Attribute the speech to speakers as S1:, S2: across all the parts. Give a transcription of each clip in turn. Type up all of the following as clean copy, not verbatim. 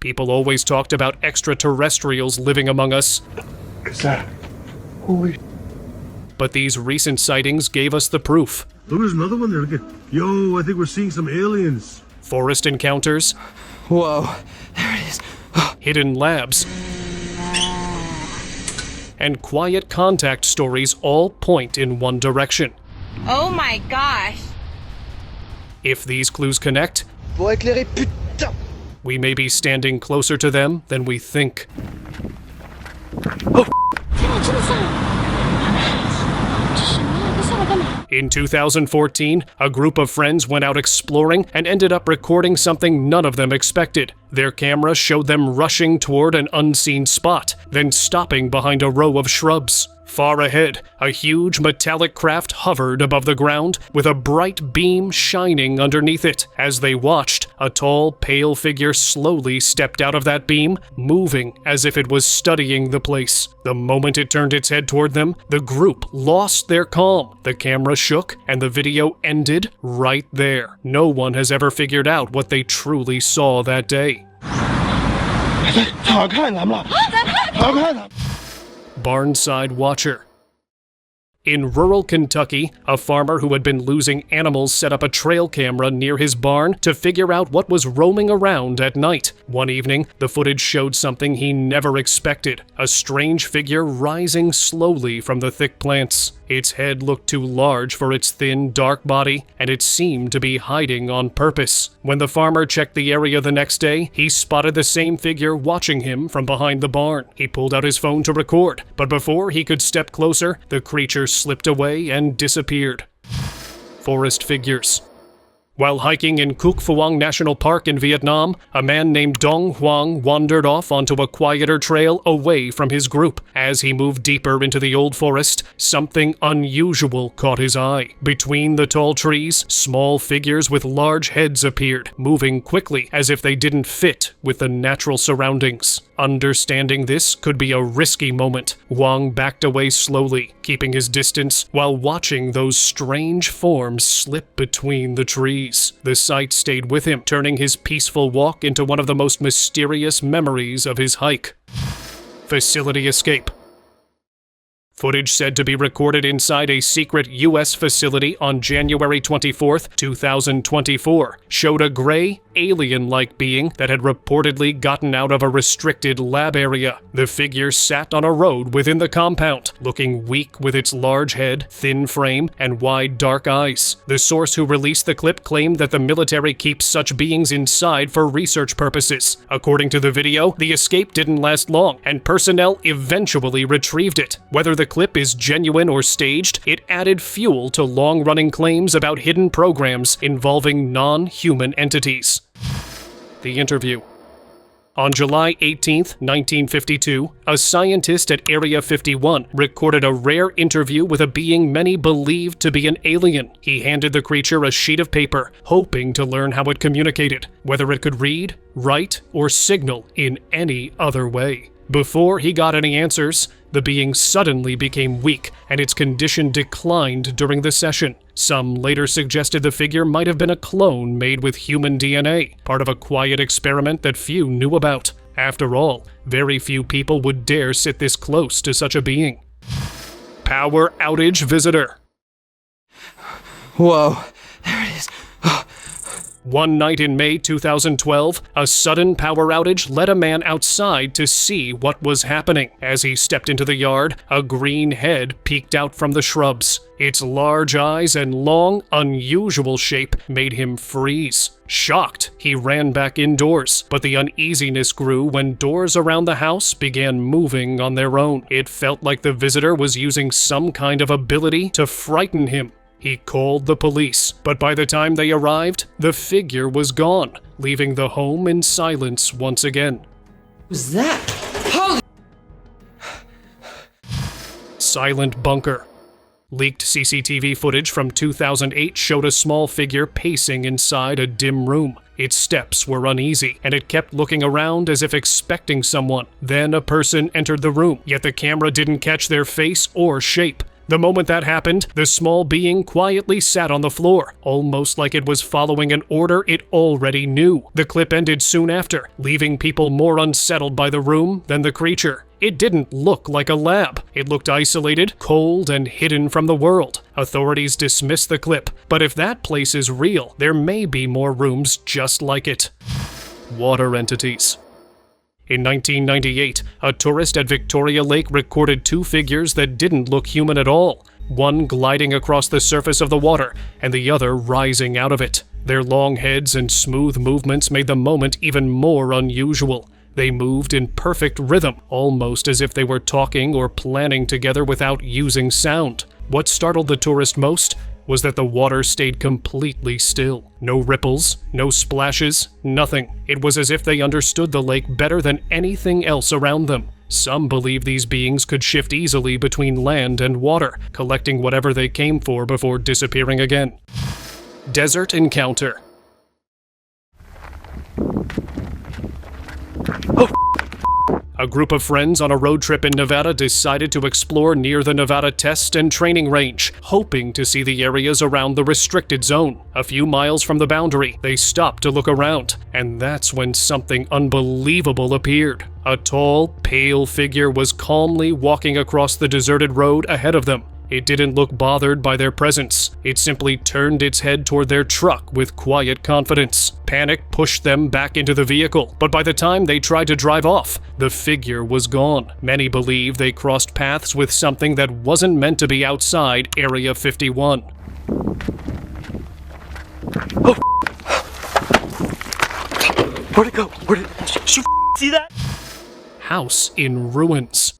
S1: People always talked about extraterrestrials living among us.
S2: Is that? Holy...
S1: But these recent sightings gave us the proof.
S3: Look, there's another one there. Look at... Yo, I think we're seeing some aliens.
S1: Forest encounters.
S4: Whoa, there it is.
S1: Hidden labs. And quiet contact stories all point in one direction.
S5: Oh my gosh.
S1: If these clues connect,
S4: Faut éclairer, putain!
S1: we may be standing closer to them than we think. In 2014, a group of friends went out exploring and ended up recording something none of them expected. Their camera showed them rushing toward an unseen spot, then stopping behind a row of shrubs. Far ahead, a huge metallic craft hovered above the ground with a bright beam shining underneath it. As they watched, a tall, pale figure slowly stepped out of that beam, moving as if it was studying the place. The moment it turned its head toward them, the group lost their calm. The camera shook, and the video ended right there. No one has ever figured out what they truly saw that day. Barnside Watcher. In rural Kentucky, a farmer who had been losing animals set up a trail camera near his barn to figure out what was roaming around at night. One evening, the footage showed something he never expected, a strange figure rising slowly from the thick plants. Its head looked too large for its thin, dark body, and it seemed to be hiding on purpose. When the farmer checked the area the next day, he spotted the same figure watching him from behind the barn. He pulled out his phone to record, but before he could step closer, the creature slipped away and disappeared. Forest figures. While hiking in Cuc Phuong National Park in Vietnam, a man named Dong Huang wandered off onto a quieter trail away from his group. As he moved deeper into the old forest, something unusual caught his eye. Between the tall trees, small figures with large heads appeared, moving quickly as if they didn't fit with the natural surroundings. Understanding this could be a risky moment, Huang backed away slowly, keeping his distance while watching those strange forms slip between the trees. The sight stayed with him, turning his peaceful walk into one of the most mysterious memories of his hike. Facility escape. Footage said to be recorded inside a secret U.S. facility on January 24, 2024, showed a gray, alien-like being that had reportedly gotten out of a restricted lab area. The figure sat on a road within the compound, looking weak with its large head, thin frame, and wide dark eyes. The source who released the clip claimed that the military keeps such beings inside for research purposes. According to the video, the escape didn't last long, and personnel eventually retrieved it. Whether the clip is genuine or staged, it added fuel to long-running claims about hidden programs involving non-human entities. The interview. On July 18, 1952, a scientist at Area 51 recorded a rare interview with a being many believed to be an alien. He handed the creature a sheet of paper, hoping to learn how it communicated, whether it could read, write, or signal in any other way. Before he got any answers, the being suddenly became weak, and its condition declined during the session. Some later suggested the figure might have been a clone made with human DNA, part of a quiet experiment that few knew about. After all, very few people would dare sit this close to such a being. Power outage visitor.
S4: Whoa, there it is.
S1: One night in May 2012, a sudden power outage led a man outside to see what was happening. As he stepped into the yard, a green head peeked out from the shrubs. Its large eyes and long, unusual shape made him freeze. Shocked, he ran back indoors, but the uneasiness grew when doors around the house began moving on their own. It felt like the visitor was using some kind of ability to frighten him. He called the police, but by the time they arrived, the figure was gone, leaving the home in silence once again.
S4: What was that? Holy...
S1: Silent bunker. Leaked CCTV footage from 2008 showed a small figure pacing inside a dim room. Its steps were uneasy, and it kept looking around as if expecting someone. Then a person entered the room, yet the camera didn't catch their face or shape. The moment that happened, the small being quietly sat on the floor, almost like it was following an order it already knew. The clip ended soon after, leaving people more unsettled by the room than the creature. It didn't look like a lab. It looked isolated, cold, and hidden from the world. Authorities dismissed the clip, but if that place is real, there may be more rooms just like it. Water entities. In 1998, a tourist at Victoria Lake recorded two figures that didn't look human at all, one gliding across the surface of the water and the other rising out of it. Their long heads and smooth movements made the moment even more unusual. They moved in perfect rhythm, almost as if they were talking or planning together without using sound. What startled the tourist most was that the water stayed completely still. No ripples, no splashes, nothing. It was as if they understood the lake better than anything else around them. Some believe these beings could shift easily between land and water, collecting whatever they came for before disappearing again. Desert encounter. A group of friends on a road trip in Nevada decided to explore near the Nevada Test and Training Range, hoping to see the areas around the restricted zone. A few miles from the boundary, they stopped to look around, and that's when something unbelievable appeared. A tall, pale figure was calmly walking across the deserted road ahead of them. It didn't look bothered by their presence. It simply turned its head toward their truck with quiet confidence. Panic pushed them back into the vehicle, but by the time they tried to drive off, the figure was gone. Many believe they crossed paths with something that wasn't meant to be outside Area 51.
S2: Oh. Where'd it go? Did you see that?
S1: House in ruins.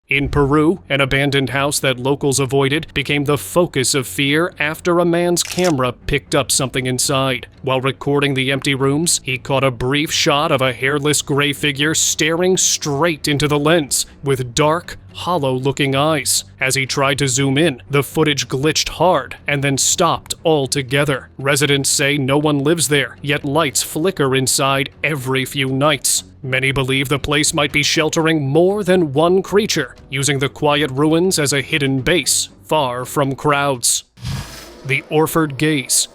S1: In Peru, an abandoned house that locals avoided became the focus of fear after a man's camera picked up something inside. While recording the empty rooms, he caught a brief shot of a hairless gray figure staring straight into the lens, with dark, hollow-looking eyes. As he tried to zoom in, the footage glitched hard and then stopped altogether. Residents say no one lives there, yet lights flicker inside every few nights. Many believe the place might be sheltering more than one creature, using the quiet ruins as a hidden base, far from crowds. The Orford gaze.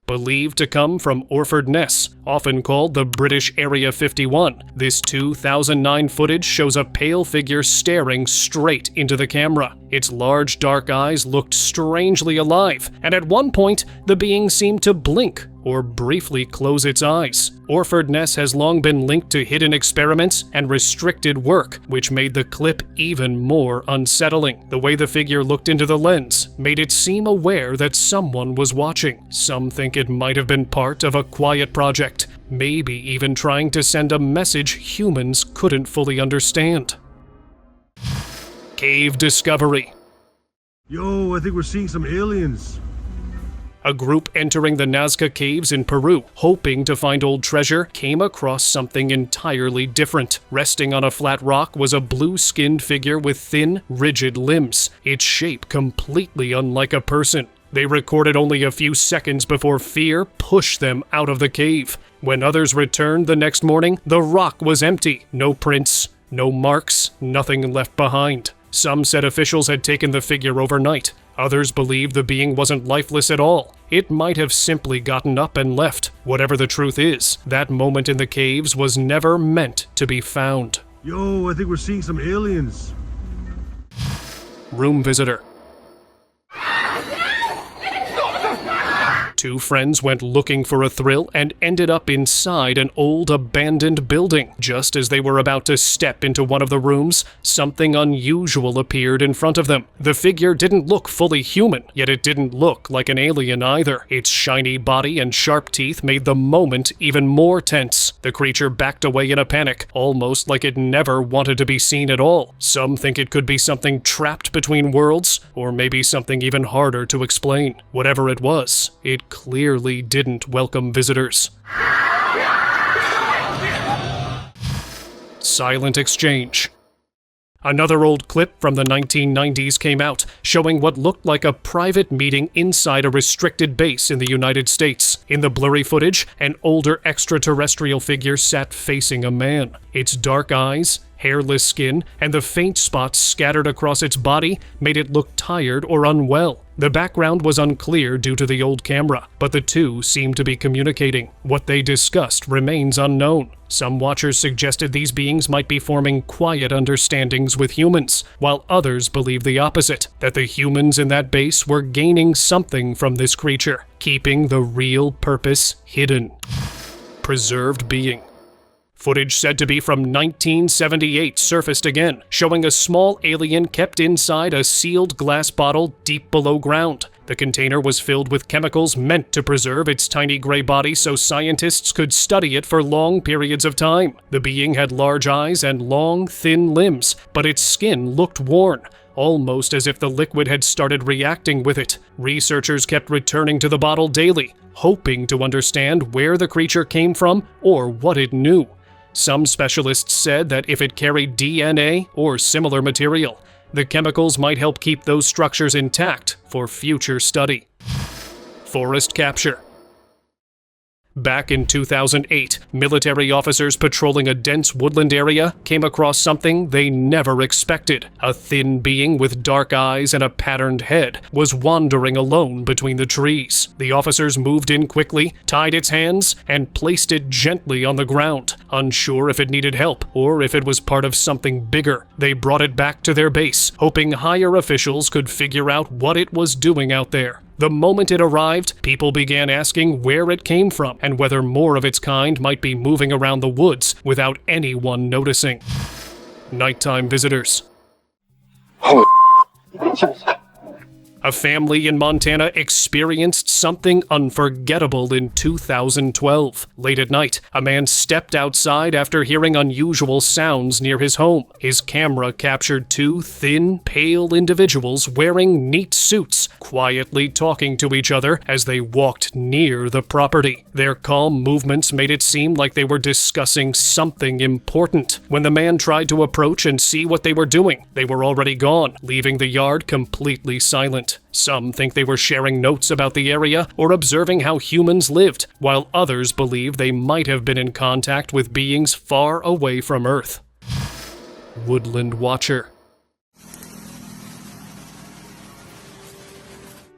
S1: Believed to come from Orford Ness, often called the British Area 51, this 2009 footage shows a pale figure staring straight into the camera. Its large dark eyes looked strangely alive, and at one point, the being seemed to blink or briefly close its eyes. Orford Ness has long been linked to hidden experiments and restricted work, which made the clip even more unsettling. The way the figure looked into the lens made it seem aware that someone was watching. Some think it might have been part of a quiet project, maybe even trying to send a message humans couldn't fully understand. Cave discovery.
S3: Yo, I think we're seeing some aliens.
S1: A group entering the Nazca caves in Peru, hoping to find old treasure, came across something entirely different. Resting on a flat rock was a blue-skinned figure with thin, rigid limbs, its shape completely unlike a person. They recorded only a few seconds before fear pushed them out of the cave. When others returned the next morning, the rock was empty. No prints, no marks, nothing left behind. Some said officials had taken the figure overnight. Others believed the being wasn't lifeless at all. It might have simply gotten up and left. Whatever the truth is, that moment in the caves was never meant to be found.
S3: Yo, I think we're seeing some aliens.
S1: Room visitor. Two friends went looking for a thrill and ended up inside an old abandoned building. Just as they were about to step into one of the rooms, something unusual appeared in front of them. The figure didn't look fully human, yet it didn't look like an alien either. Its shiny body and sharp teeth made the moment even more tense. The creature backed away in a panic, almost like it never wanted to be seen at all. Some think it could be something trapped between worlds, or maybe something even harder to explain. Whatever it was, it clearly didn't welcome visitors. Silent exchange. Another old clip from the 1990s came out, showing what looked like a private meeting inside a restricted base in the United States. In the blurry footage, an older extraterrestrial figure sat facing a man. Its dark eyes, Hairless skin and the faint spots scattered across its body made it look tired or unwell. The background was unclear due to the old camera, but the two seemed to be communicating. What they discussed remains unknown. Some watchers suggested these beings might be forming quiet understandings with humans, while others believed the opposite, that the humans in that base were gaining something from this creature, keeping the real purpose hidden. Preserved being. Footage said to be from 1978 surfaced again, showing a small alien kept inside a sealed glass bottle deep below ground. The container was filled with chemicals meant to preserve its tiny gray body so scientists could study it for long periods of time. The being had large eyes and long, thin limbs, but its skin looked worn, almost as if the liquid had started reacting with it. Researchers kept returning to the bottle daily, hoping to understand where the creature came from or what it knew. Some specialists said that if it carried DNA or similar material, the chemicals might help keep those structures intact for future study. Forest capture. Back in 2008, military officers patrolling a dense woodland area came across something they never expected. A thin being with dark eyes and a patterned head was wandering alone between the trees. The officers moved in quickly, tied its hands, and placed it gently on the ground, unsure if it needed help or if it was part of something bigger. They brought it back to their base, hoping higher officials could figure out what it was doing out there. The moment it arrived, people began asking where it came from and whether more of its kind might be moving around the woods without anyone noticing. Nighttime visitors. A family in Montana experienced something unforgettable in 2012. Late at night, a man stepped outside after hearing unusual sounds near his home. His camera captured two thin, pale individuals wearing neat suits, quietly talking to each other as they walked near the property. Their calm movements made it seem like they were discussing something important. When the man tried to approach and see what they were doing, they were already gone, leaving the yard completely silent. Some think they were sharing notes about the area or observing how humans lived, while others believe they might have been in contact with beings far away from Earth. Woodland watcher.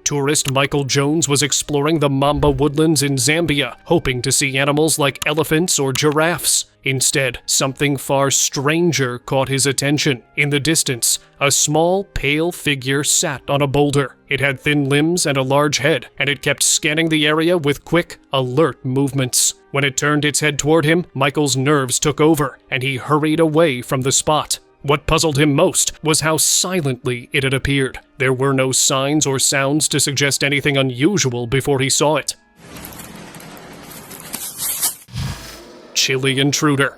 S1: Tourist Michael Jones was exploring the Mamba woodlands in Zambia, hoping to see animals like elephants or giraffes. Instead, something far stranger caught his attention. In the distance, a small, pale figure sat on a boulder. It had thin limbs and a large head, and it kept scanning the area with quick, alert movements. When it turned its head toward him, Michael's nerves took over, and he hurried away from the spot. What puzzled him most was how silently it had appeared. There were no signs or sounds to suggest anything unusual before he saw it. Chile intruder.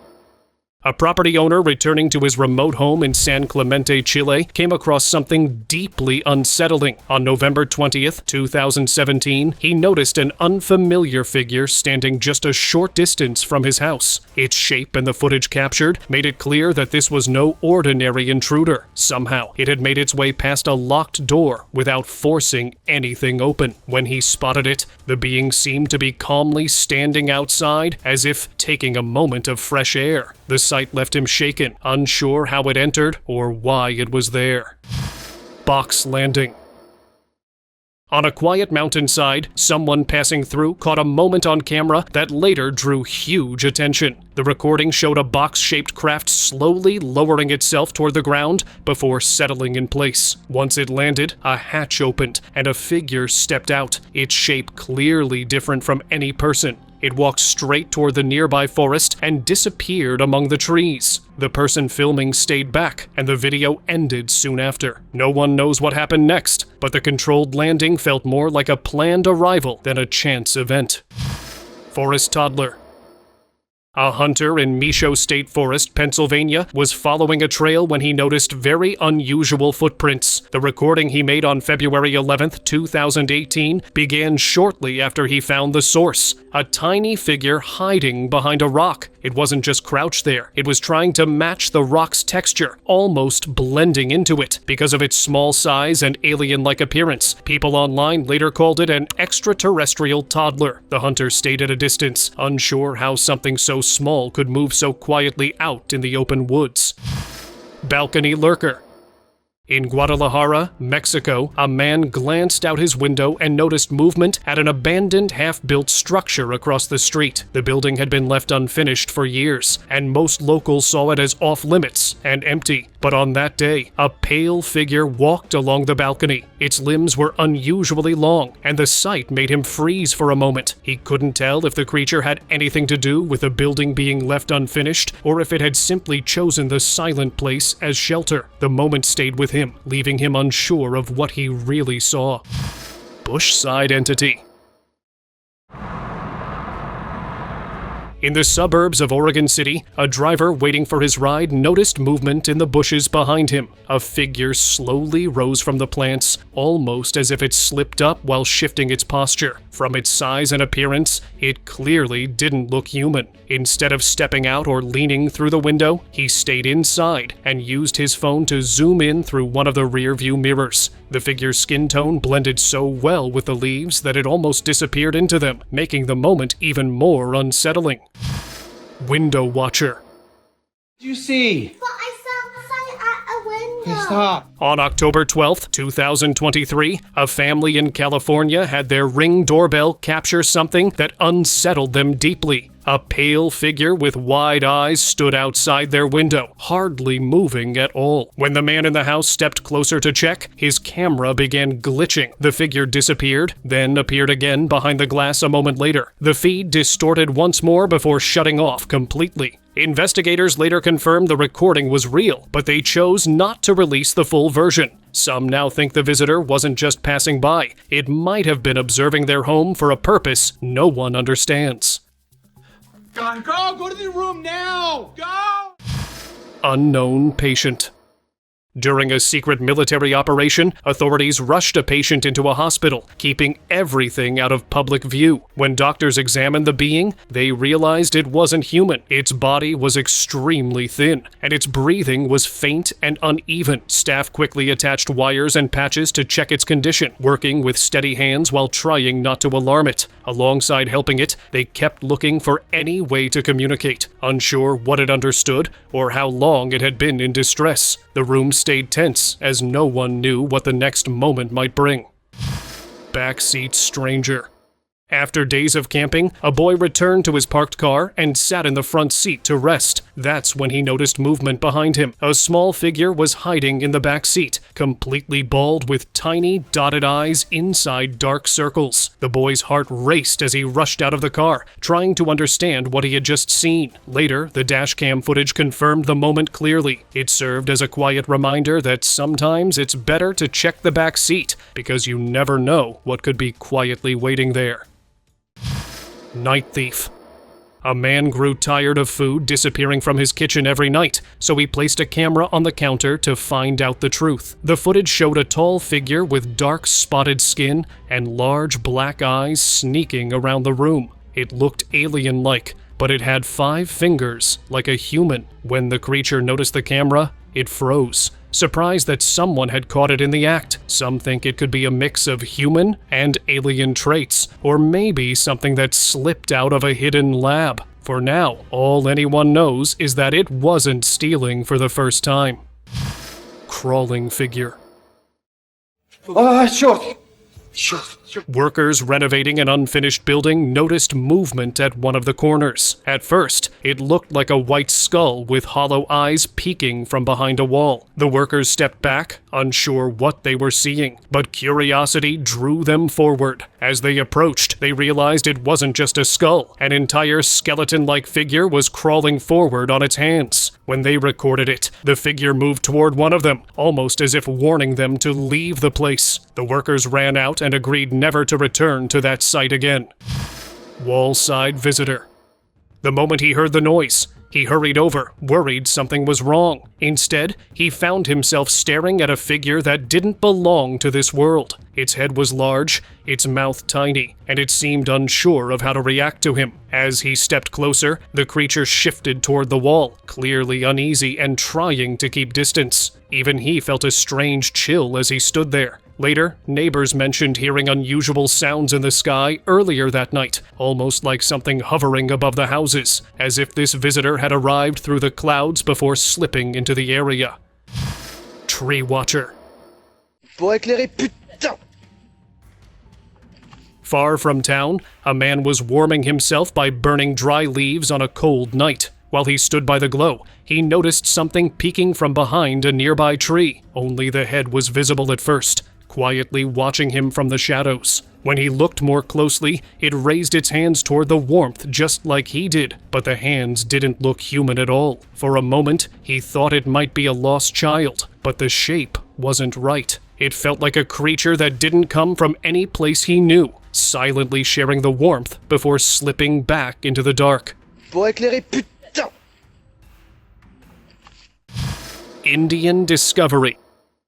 S1: A property owner returning to his remote home in San Clemente, Chile, came across something deeply unsettling. On November 20th, 2017, he noticed an unfamiliar figure standing just a short distance from his house. Its shape and the footage captured made it clear that this was no ordinary intruder. Somehow, it had made its way past a locked door without forcing anything open. When he spotted it, the being seemed to be calmly standing outside as if taking a moment of fresh air. The sight left him shaken, unsure how it entered or why it was there. Box landing. On a quiet mountainside, someone passing through caught a moment on camera that later drew huge attention. The recording showed a box-shaped craft slowly lowering itself toward the ground before settling in place. Once it landed, a hatch opened and a figure stepped out, its shape clearly different from any person. It walked straight toward the nearby forest and disappeared among the trees. The person filming stayed back, and the video ended soon after. No one knows what happened next, but the controlled landing felt more like a planned arrival than a chance event. Forest toddler. A hunter in Micho State Forest, Pennsylvania, was following a trail when he noticed very unusual footprints. The recording he made on February 11th, 2018, began shortly after he found the source, a tiny figure hiding behind a rock. It wasn't just crouched there, it was trying to match the rock's texture, almost blending into it. Because of its small size and alien-like appearance, people online later called it an extraterrestrial toddler. The hunter stayed at a distance, unsure how something so small could move so quietly out in the open woods. Balcony lurker. In Guadalajara, Mexico, a man glanced out his window and noticed movement at an abandoned half-built structure across the street. The building had been left unfinished for years, and most locals saw it as off-limits and empty. But on that day, a pale figure walked along the balcony. Its limbs were unusually long, and the sight made him freeze for a moment. He couldn't tell if the creature had anything to do with the building being left unfinished, or if it had simply chosen the silent place as shelter. The moment stayed with him, leaving him unsure of what he really saw. Bushside entity. In the suburbs of Oregon City, a driver waiting for his ride noticed movement in the bushes behind him. A figure slowly rose from the plants, almost as if it slipped up while shifting its posture. From its size and appearance, it clearly didn't look human. Instead of stepping out or leaning through the window, he stayed inside and used his phone to zoom in through one of the rear-view mirrors. The figure's skin tone blended so well with the leaves that it almost disappeared into them, making the moment even more unsettling. Window watcher.
S4: What did you see?
S6: But I saw something at a window.
S4: Okay, stop.
S1: On October 12th, 2023, a family in California had their Ring doorbell capture something that unsettled them deeply. A pale figure with wide eyes stood outside their window, hardly moving at all. When the man in the house stepped closer to check, his camera began glitching. The figure disappeared, then appeared again behind the glass a moment later. The feed distorted once more before shutting off completely. Investigators later confirmed the recording was real, but they chose not to release the full version. Some now think the visitor wasn't just passing by. It might have been observing their home for a purpose no one understands.
S4: Go to the room now! Go!
S1: Unknown patient. During a secret military operation, authorities rushed a patient into a hospital, keeping everything out of public view. When doctors examined the being, they realized it wasn't human. Its body was extremely thin, and its breathing was faint and uneven. Staff quickly attached wires and patches to check its condition, working with steady hands while trying not to alarm it. Alongside helping it, they kept looking for any way to communicate, unsure what it understood or how long it had been in distress. The room stayed tense, as no one knew what the next moment might bring. Backseat stranger. After days of camping, a boy returned to his parked car and sat in the front seat to rest. That's when he noticed movement behind him. A small figure was hiding in the back seat, completely bald with tiny, dotted eyes inside dark circles. The boy's heart raced as he rushed out of the car, trying to understand what he had just seen. Later, the dashcam footage confirmed the moment clearly. It served as a quiet reminder that sometimes it's better to check the back seat, because you never know what could be quietly waiting there. Night thief. A man grew tired of food disappearing from his kitchen every night, so he placed a camera on the counter to find out the truth. The footage showed a tall figure with dark spotted skin and large black eyes sneaking around the room. It looked alien-like, but it had 5 fingers, like a human. When the creature noticed the camera, it froze, surprised that someone had caught it in the act. Some think it could be a mix of human and alien traits, or maybe something that slipped out of a hidden lab. For now, all anyone knows is that it wasn't stealing for the first time. Crawling figure.
S4: Short.
S1: Workers renovating an unfinished building noticed movement at one of the corners. At first, it looked like a white skull with hollow eyes peeking from behind a wall. The workers stepped back, unsure what they were seeing, but curiosity drew them forward. As they approached, they realized it wasn't just a skull. An entire skeleton-like figure was crawling forward on its hands. When they recorded it, the figure moved toward one of them, almost as if warning them to leave the place. The workers ran out and agreed never to return to that site again. Wallside visitor. The moment he heard the noise, he hurried over, worried something was wrong. Instead, he found himself staring at a figure that didn't belong to this world. Its head was large, its mouth tiny, and it seemed unsure of how to react to him. As he stepped closer, the creature shifted toward the wall, clearly uneasy and trying to keep distance. Even he felt a strange chill as he stood there. Later, neighbors mentioned hearing unusual sounds in the sky earlier that night, almost like something hovering above the houses, as if this visitor had arrived through the clouds before slipping into the area. tree watcher.
S2: Pour éclairer, putain!
S1: Far from town, a man was warming himself by burning dry leaves on a cold night. While he stood by the glow, he noticed something peeking from behind a nearby tree. Only the head was visible at first, quietly watching him from the shadows. When he looked more closely, it raised its hands toward the warmth just like he did, but the hands didn't look human at all. For a moment, he thought it might be a lost child, but the shape wasn't right. It felt like a creature that didn't come from any place he knew, silently sharing the warmth before slipping back into the dark.
S2: Pour éclairer, putain!
S1: Indian discovery.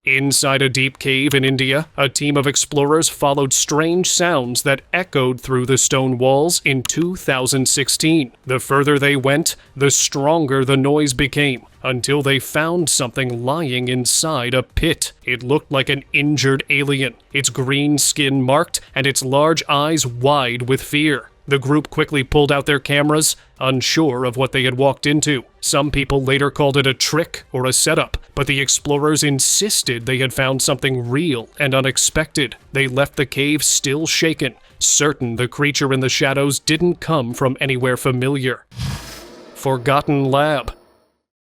S1: Inside a deep cave in India, a team of explorers followed strange sounds that echoed through the stone walls in 2016. The further they went, the stronger the noise became, until they found something lying inside a pit. It looked like an injured alien, its green skin marked and its large eyes wide with fear. The group quickly pulled out their cameras, unsure of what they had walked into. Some people later called it a trick or a setup, but the explorers insisted they had found something real and unexpected. They left the cave still shaken, certain the creature in the shadows didn't come from anywhere familiar. Forgotten lab.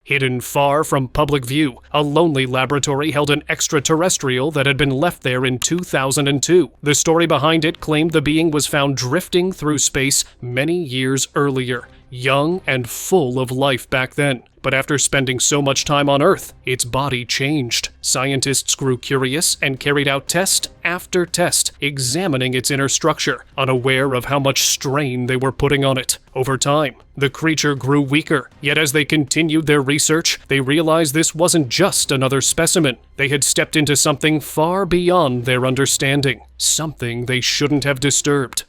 S1: Hidden far from public view, a lonely laboratory held an extraterrestrial that had been left there in 2002. The story behind it claimed the being was found drifting through space many years earlier, young and full of life back then. But after spending so much time on Earth, its body changed. Scientists grew curious and carried out test after test, examining its inner structure, unaware of how much strain they were putting on it. Over time, the creature grew weaker, yet as they continued their research, they realized this wasn't just another specimen. They had stepped into something far beyond their understanding, something they shouldn't have disturbed.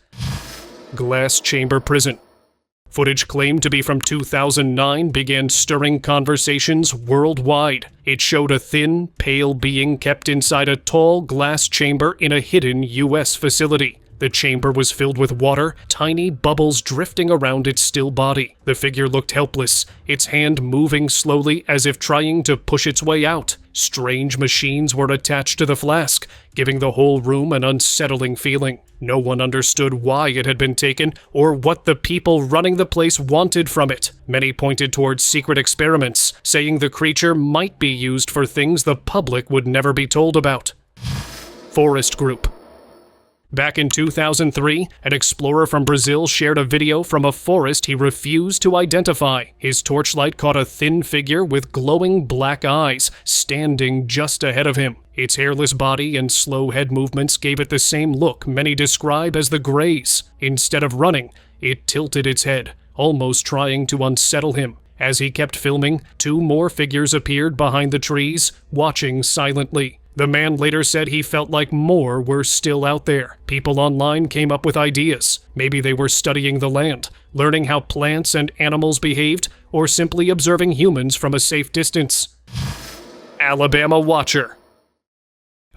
S1: Glass chamber prison. Footage claimed to be from 2009 began stirring conversations worldwide. It showed a thin, pale being kept inside a tall glass chamber in a hidden U.S. facility. The chamber was filled with water, tiny bubbles drifting around its still body. The figure looked helpless, its hand moving slowly as if trying to push its way out. Strange machines were attached to the flask, giving the whole room an unsettling feeling. No one understood why it had been taken or what the people running the place wanted from it. Many pointed towards secret experiments, saying the creature might be used for things the public would never be told about. Forest group. Back in 2003, an explorer from Brazil shared a video from a forest he refused to identify. His torchlight caught a thin figure with glowing black eyes, standing just ahead of him. Its hairless body and slow head movements gave it the same look many describe as the Greys. Instead of running, it tilted its head, almost trying to unsettle him. As he kept filming, two more figures appeared behind the trees, watching silently. The man later said he felt like more were still out there. People online came up with ideas. Maybe they were studying the land, learning how plants and animals behaved, or simply observing humans from a safe distance. Alabama Watcher.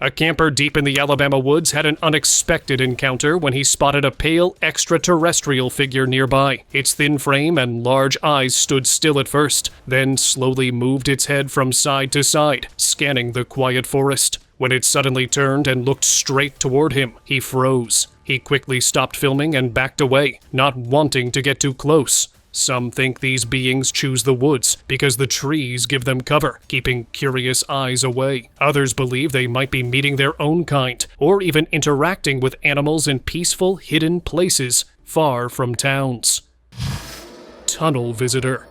S1: A camper deep in the Alabama woods had an unexpected encounter when he spotted a pale extraterrestrial figure nearby. Its thin frame and large eyes stood still at first, then slowly moved its head from side to side, scanning the quiet forest. When it suddenly turned and looked straight toward him, he froze. He quickly stopped filming and backed away, not wanting to get too close. Some think these beings choose the woods because the trees give them cover, keeping curious eyes away. Others believe they might be meeting their own kind, or even interacting with animals in peaceful, hidden places far from towns. Tunnel visitor.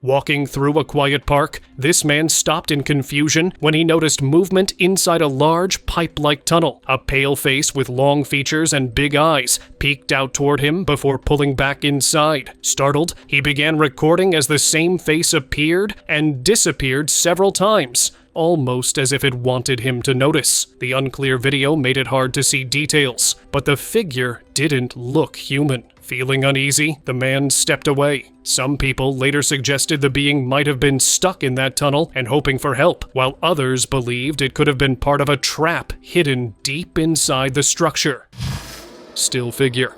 S1: Walking through a quiet park, this man stopped in confusion when he noticed movement inside a large pipe-like tunnel. A pale face with long features and big eyes peeked out toward him before pulling back inside. Startled, he began recording as the same face appeared and disappeared several times, almost as if it wanted him to notice. The unclear video made it hard to see details, but the figure didn't look human. Feeling uneasy, the man stepped away. Some people later suggested the being might have been stuck in that tunnel and hoping for help, while others believed it could have been part of a trap hidden deep inside the structure. Still figure.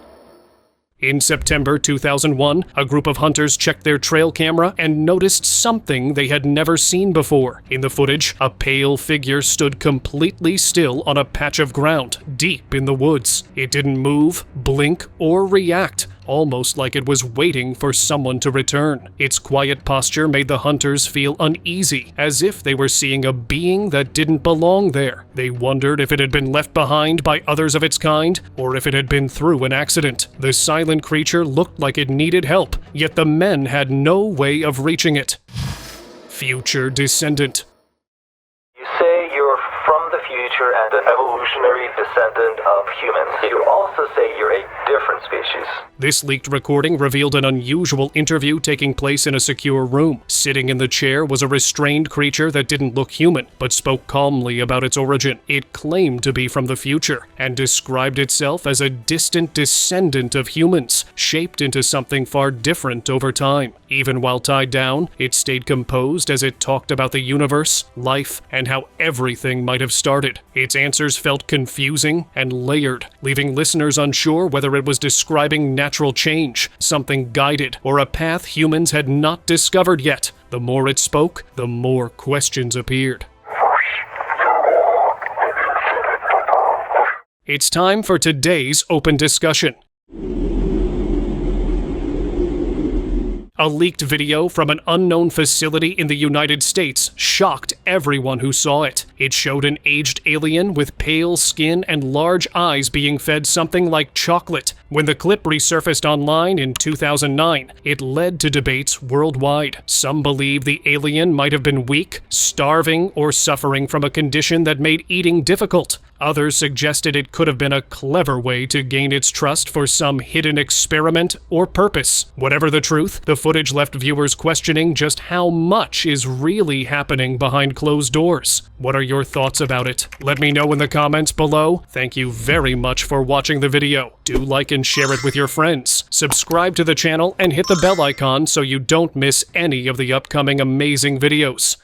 S1: In September 2001, a group of hunters checked their trail camera and noticed something they had never seen before. In the footage, a pale figure stood completely still on a patch of ground, deep in the woods. It didn't move, blink, or react, almost like it was waiting for someone to return. Its quiet posture made the hunters feel uneasy, as if they were seeing a being that didn't belong there. They wondered if it had been left behind by others of its kind, or if it had been through an accident. The silent creature looked like it needed help, yet the men had no way of reaching it. Future descendant.
S7: You say you're from the future and an evolutionary descendant of humans. You also say you're a different species.
S1: This leaked recording revealed an unusual interview taking place in a secure room. Sitting in the chair was a restrained creature that didn't look human, but spoke calmly about its origin. It claimed to be from the future, and described itself as a distant descendant of humans, shaped into something far different over time. Even while tied down, it stayed composed as it talked about the universe, life, and how everything might have started. Its answers felt confusing and layered, leaving listeners unsure whether it was describing natural change, something guided, or a path humans had not discovered yet. The more it spoke, the more questions appeared. It's time for today's open discussion. A leaked video from an unknown facility in the United States shocked everyone who saw it. It showed an aged alien with pale skin and large eyes being fed something like chocolate. When the clip resurfaced online in 2009, it led to debates worldwide. Some believe the alien might have been weak, starving, or suffering from a condition that made eating difficult. Others suggested it could have been a clever way to gain its trust for some hidden experiment or purpose. Whatever the truth, the footage left viewers questioning just how much is really happening behind closed doors. What are your thoughts about it? Let me know in the comments below. Thank you very much for watching the video. Do like and share it with your friends. Subscribe to the channel and hit the bell icon so you don't miss any of the upcoming amazing videos.